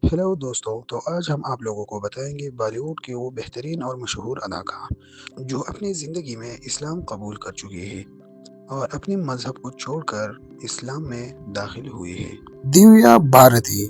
Hello दोस्तों, तो आज हम आप लोगों को बताएंगे बॉलीवुड के वो बेहतरीन और मशहूर अदाकार जो अपनी ज़िंदगी में इस्लाम कबूल कर चुके हैं और अपने मज़हब को छोड़कर इस्लाम में दाखिल हुए हैं। दिव्या भारती।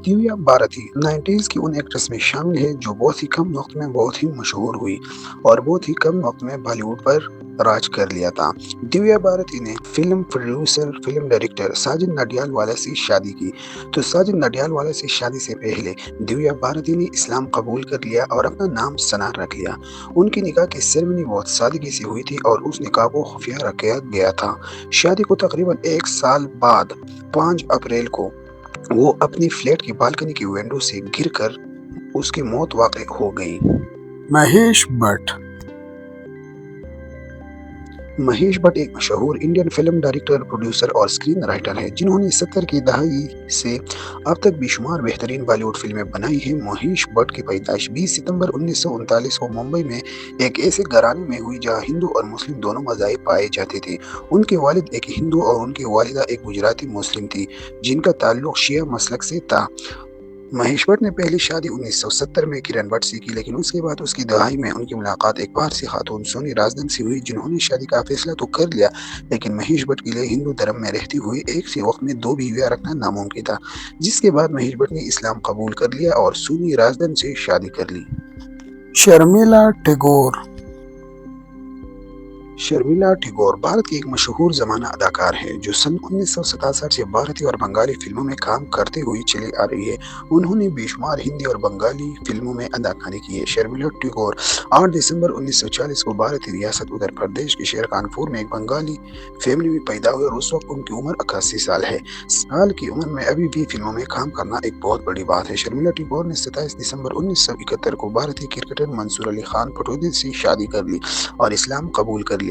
दिव्या भारती 90s की उन एक्ट्रेस में शामिल है जो बहुत ही कम वक्त में बहुत ही मशहूर हुई और बहुत ही कम वक्त में बॉलीवुड पर राज कर लिया था। दिव्या भारती ने film producer, film director Sajid Nadiadwala से शादी की। तो साजिद नडियाडवाला से शादी से पहले दिव्या भारती ने इस्लाम कबूल कर लिया और अपना नाम सना रख लिया। उनकी निकाह की सेरेमनी बहुत सादगी से हुई थी और उस निकाह को खुफिया रखा गया था। शादी को तकरीबन एक साल बाद 5 अप्रैल को वो अपनी फ्लैट की बालकनी की विंडो से गिरकर उसकी मौत वाक़ई हो गई। महेश भट्ट। महेश भट्ट एक मशहूर इंडियन फिल्म डायरेक्टर, प्रोड्यूसर और स्क्रीन राइटर है जिन्होंने 70 की दहाई से अब तक बेशुमार बेहतरीन बॉलीवुड फिल्में बनाई हैं। महेश भट्ट की पैदाइश 20 सितंबर 1939 को मुंबई में एक ऐसे घराने में हुई जहां हिंदू और मुस्लिम दोनों मज़ाहिब पाए जाते थे। उनके वालिद एक हिंदू और उनकी वालिदा एक गुजराती मुस्लिम थी जिनका ताल्लुक शिया मसलक से था। महेश भट्ट ने पहली शादी 1970 में किरण भट्ट से की, लेकिन उसके बाद उसकी दहाई में उनकी मुलाकात एक पारसी खातून सोनी राजदन से हुई जिन्होंने शादी का फैसला तो कर लिया, लेकिन महेश भट्ट के लिए हिंदू धर्म में रहते हुए एक से वक्त में 2 बीवियां रखना नामुमकिन था। जिसके बाद महेश भट्ट ने इस्लाम कबूल कर लिया और सोनी राजदन से शादी कर ली। शर्मिला टैगोर। शर्मिला टैगोर भारत की एक मशहूर ज़माना अदाकार है जो सन 1967 से भारतीय और बंगाली फिल्मों में काम करते हुए चली आ रही है। उन्होंने बेशुमार हिंदी और बंगाली फिल्मों में अदाकारी की है। शर्मिला टैगोर 8 दिसंबर 1940 को भारतीय रियासत उत्तर प्रदेश के शहर कानपुर में एक बंगाली फैमिली में पैदा हुए और उस वक्त उनकी उम्र 81 साल है। साल की उम्र में अभी भी फिल्मों में काम करना एक बहुत बड़ी बात है। शर्मिला टैगोर ने 27 दिसंबर 1971 को भारतीय क्रिकेटर मंसूर अली खान पटौदी से शादी कर ली और इस्लाम कबूल कर लिया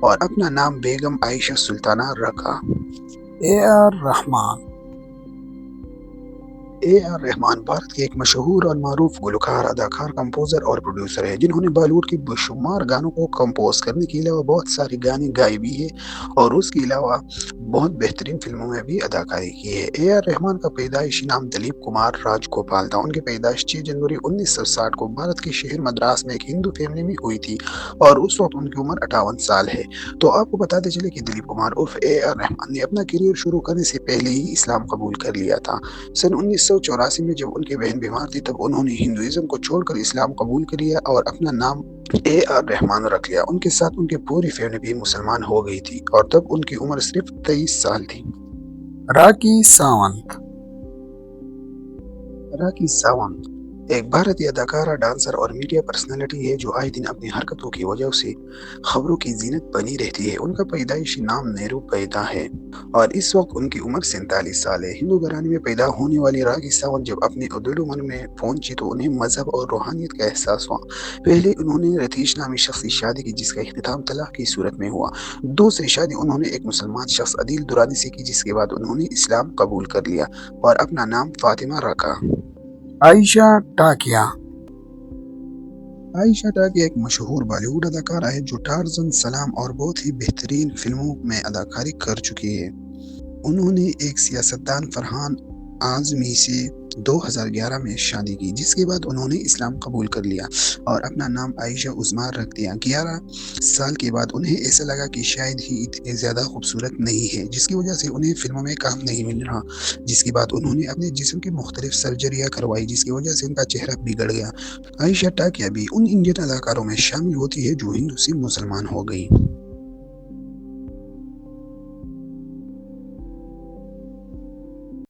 और अपना नाम बेगम आयशा सुल्ताना रखा। AR रहमान। AR रहमान भारत के एक मशहूर और मारूफ गुलकार, अदाकार, कंपोजर और प्रोड्यूसर है जिन्होंने बॉलीवुड के बेशुमार गानों को कंपोज करने के अलावा बहुत सारे गाने गाए भी है और उसके अलावा बहुत बेहतरीन फिल्मों में भी अदाकारी की है। AR रहमान का पैदाइशी नाम दिलीप कुमार राजगोपाल था। उनकी पैदाइश 6 जनवरी 1960 को भारत के शहर मद्रास में एक हिंदू फैमिली में हुई थी और उस वक्त उनकी उम्र 58 साल है। तो आपको बताते चले कि दिलीप कुमार उर्फ AR रहमान ने अपना करियर शुरू करने से पहले ही इस्लाम कबूल कर लिया था। सन 1984 में जब उनकी बहन बीमार थी तब उन्होंने हिंदुइज्म को छोड़कर इस्लाम कबूल कर लिया और अपना नाम AR रहमान रख लिया। उनके साथ उनकी पूरी फैमिली भी मुसलमान हो गई थी और तब उनकी उम्र सिर्फ 23 साल थी। राखी सावंत। राखी सावंत एक भारतीय अदाकारा, डांसर और मीडिया पर्सनालिटी है जो आए दिन अपनी हरकतों की वजह से खबरों की जीनत बनी रहती है। उनका पैदाइशी नाम नेहरू पैदा है और इस वक्त उनकी उम्र 47 साल है। हिंदू घराने में पैदा होने वाली राखी सावंत जब अपनी उदड़ उम्र में पहुंची तो उन्हें मजहब और रूहानियत का एहसास हुआ। पहले उन्होंने रतीश नामी शख्स से शादी की जिसका इख्तिताम तलाक की सूरत में हुआ। दूसरी शादी उन्होंने एक मुसलमान शख्स अदील दुरानी से की जिसके बाद उन्होंने इस्लाम कबूल कर लिया और अपना नाम फातिमा रखा। आयशा टाकिया। आयशा टाकिया एक मशहूर बॉलीवुड अदाकारा है जो टार्ज़न, सलाम और बहुत ही बेहतरीन फिल्मों में अदाकारी कर चुकी है। उन्होंने एक सियासतदान फरहान आज़मी से 2011 में शादी की जिसके बाद उन्होंने इस्लाम कबूल कर लिया और अपना नाम आयशा उस्मान रख दिया। 11 साल के बाद उन्हें ऐसा लगा कि शायद ही इतने ज़्यादा खूबसूरत नहीं है जिसकी वजह से उन्हें फिल्मों में काम नहीं मिल रहा, जिसके बाद उन्होंने अपने जिस्म की मुख्तलिफ सर्जरियाँ करवाई जिसकी वजह से उनका चेहरा बिगड़ गया। आयशा टाकिया भी उन इंडियन अदाकारों में शामिल होती है जो हिंदू से मुसलमान हो गई।